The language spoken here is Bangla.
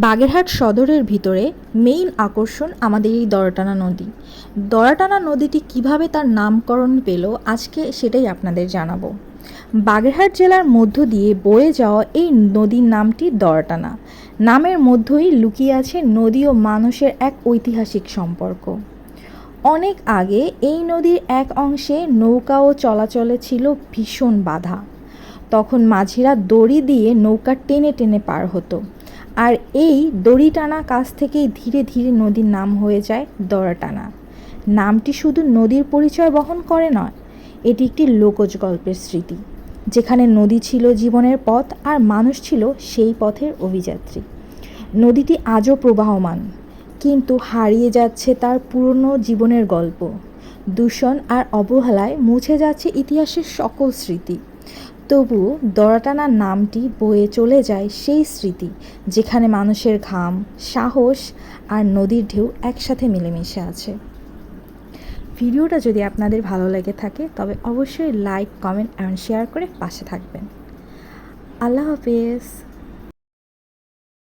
বাগেরহাট সদরের ভিতরে মেইন আকর্ষণ আমাদের এই দড়াটানা নদী। দড়াটানা নদীটি কিভাবে তার নামকরণ পেল আজকে সেটাই আপনাদের জানাবো। বাগেরহাট জেলার মধ্য দিয়ে বয়ে যাওয়া এই নদীর নামটি দড়াটানা। নামের মধ্যেই লুকিয়ে আছে নদী ও মানুষের এক ঐতিহাসিক সম্পর্ক। অনেক আগে এই নদীর এক অংশে নৌকা ও চলাচলে ছিল ভীষণ বাধা। তখন মাঝিরা দড়ি দিয়ে নৌকা টেনে টেনে পার হতো, আর এই দড়ি টানা কাজ থেকেই ধীরে ধীরে নদীর নাম হয়ে যায় দড়াটানা। নামটি শুধু নদীর পরিচয় বহন করে নয়, এটি একটি লোকজ গল্পের স্মৃতি, যেখানে নদী ছিল জীবনের পথ আর মানুষ ছিল সেই পথের অভিযাত্রী। নদীটি আজও প্রবাহমান, কিন্তু হারিয়ে যাচ্ছে তার পুরনো জীবনের গল্প। দূষণ আর অবহেলায় মুছে যাচ্ছে ইতিহাসের সকল স্মৃতি। তবু দড়াটানা নামটি বয়ে চলে যায় সেই স্মৃতি, যেখানে মানুষের ঘাম, সাহস আর নদীর ঢেউ একসাথে মিলেমিশে আছে। ভিডিওটা যদি আপনাদের ভালো লেগে থাকে তবে অবশ্যই লাইক, কমেন্ট এবং শেয়ার করে পাশে থাকবেন। আল্লাহ হাফেজ।